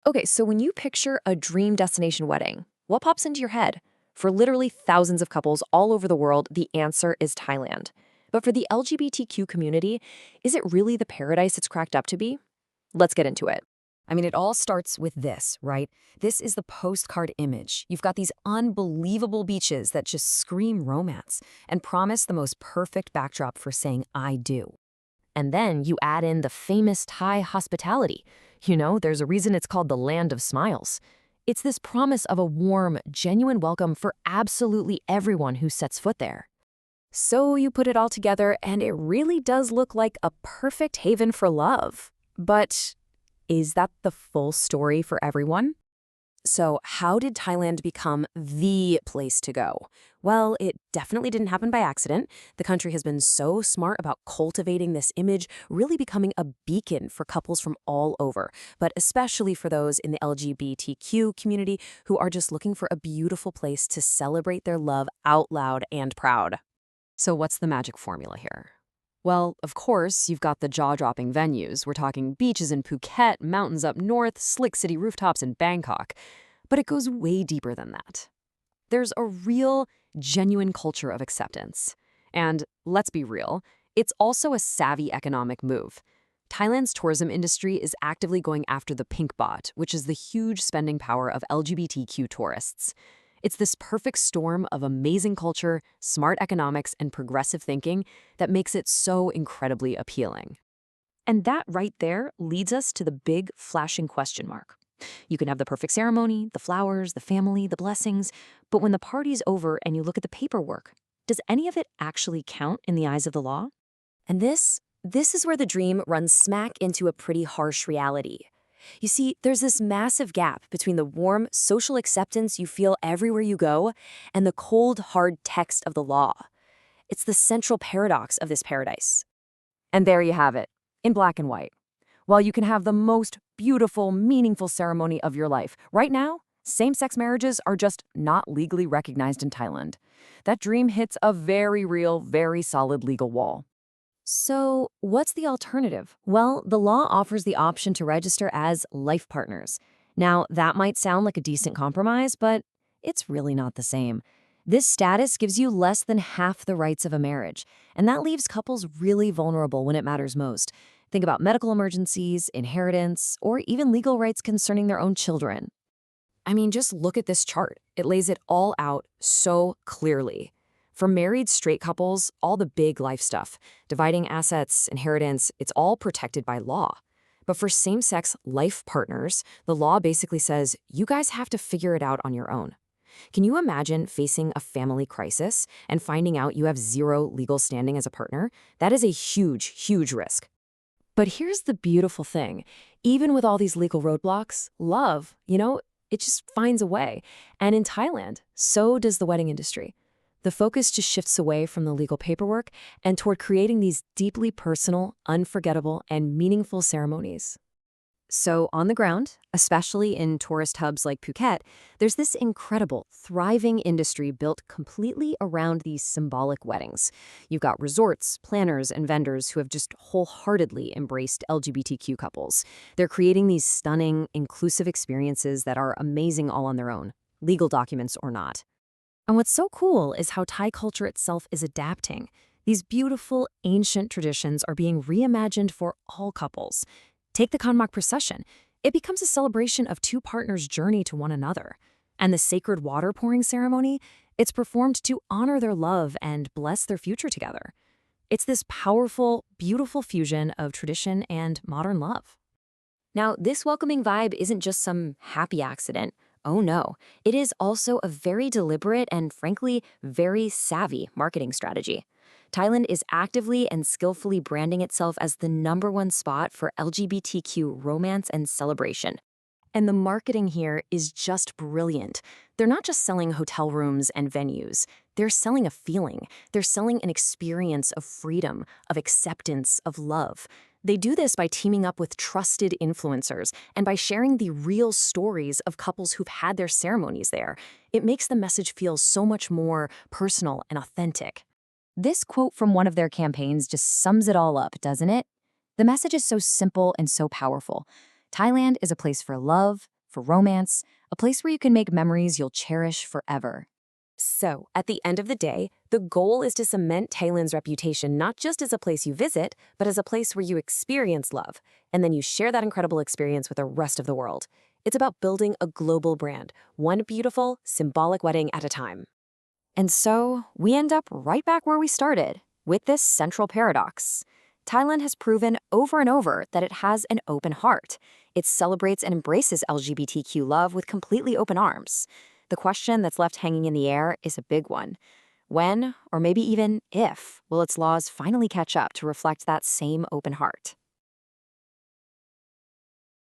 Okay, so when you picture a dream destination wedding, what pops into your head? For literally thousands of couples all over the world, the answer is Thailand. But for the LGBTQ community, is it really the paradise it's cracked up to be? Let's get into it. I mean, it all starts with this, right? This is the postcard image. You've got these unbelievable beaches that just scream romance and promise the most perfect backdrop for saying, I do. And then you add in the famous Thai hospitality. You know, there's a reason it's called the land of smiles. It's this promise of a warm, genuine welcome for absolutely everyone who sets foot there. So you put it all together, and it really does look like a perfect haven for love. But is that the full story for everyone? So, how did Thailand become the place to go? Well, it definitely didn't happen by accident. The country has been so smart about cultivating this image, really becoming a beacon for couples from all over, but especially for those in the LGBTQ community who are just looking for a beautiful place to celebrate their love out loud and proud. So, what's the magic formula here? Well, of course, you've got the jaw-dropping venues. We're talking beaches in Phuket, mountains up north, slick city rooftops in Bangkok. But it goes way deeper than that. There's a real, genuine culture of acceptance. And let's be real, it's also a savvy economic move. Thailand's tourism industry is actively going after the pink bot, which is the huge spending power of LGBTQ tourists. It's this perfect storm of amazing culture, smart economics, and progressive thinking that makes it so incredibly appealing. And that right there leads us to the big flashing question mark. You can have the perfect ceremony, the flowers, the family, the blessings, but when the party's over and you look at the paperwork, does any of it actually count in the eyes of the law? And this is where the dream runs smack into a pretty harsh reality. You see, there's this massive gap between the warm social acceptance you feel everywhere you go and the cold, hard text of the law. It's the central paradox of this paradise. And there you have it, in black and white. While you can have the most beautiful, meaningful ceremony of your life, right now, same-sex marriages are just not legally recognized in Thailand. That dream hits a very real, very solid legal wall. So, what's the alternative? Well, the law offers the option to register as life partners. Now, that might sound like a decent compromise, but it's really not the same. This status gives you less than half the rights of a marriage, and that leaves couples really vulnerable when it matters most. Think about medical emergencies, inheritance, or even legal rights concerning their own children. I mean, just look at this chart. It lays it all out so clearly. For married straight couples, all the big life stuff, dividing assets, inheritance, it's all protected by law. But for same-sex life partners, the law basically says, you guys have to figure it out on your own. Can you imagine facing a family crisis and finding out you have zero legal standing as a partner? That is a huge, huge risk. But here's the beautiful thing. Even with all these legal roadblocks, love, it just finds a way. And in Thailand, so does the wedding industry. The focus just shifts away from the legal paperwork and toward creating these deeply personal, unforgettable, and meaningful ceremonies. So on the ground, especially in tourist hubs like Phuket, there's this incredible, thriving industry built completely around these symbolic weddings. You've got resorts, planners, and vendors who have just wholeheartedly embraced LGBTQ couples. They're creating these stunning, inclusive experiences that are amazing all on their own, legal documents or not. And what's so cool is how Thai culture itself is adapting. These beautiful, ancient traditions are being reimagined for all couples. Take the Kanmak procession. It becomes a celebration of two partners' journey to one another. And the sacred water pouring ceremony, it's performed to honor their love and bless their future together. It's this powerful, beautiful fusion of tradition and modern love. Now, this welcoming vibe isn't just some happy accident. Oh no, it is also a very deliberate and frankly, very savvy marketing strategy. Thailand is actively and skillfully branding itself as the #1 spot for LGBTQ romance and celebration. And the marketing here is just brilliant. They're not just selling hotel rooms and venues. They're selling a feeling. They're selling an experience of freedom, of acceptance, of love. They do this by teaming up with trusted influencers and by sharing the real stories of couples who've had their ceremonies there. It makes the message feel so much more personal and authentic. This quote from one of their campaigns just sums it all up, doesn't it? The message is so simple and so powerful. Thailand is a place for love, for romance, a place where you can make memories you'll cherish forever. So, at the end of the day, the goal is to cement Thailand's reputation not just as a place you visit, but as a place where you experience love, and then you share that incredible experience with the rest of the world. It's about building a global brand, one beautiful, symbolic wedding at a time. And so, we end up right back where we started, with this central paradox. Thailand has proven over and over that it has an open heart. It celebrates and embraces LGBTQ love with completely open arms. The question that's left hanging in the air is a big one. When, or maybe even if, will its laws finally catch up to reflect that same open heart?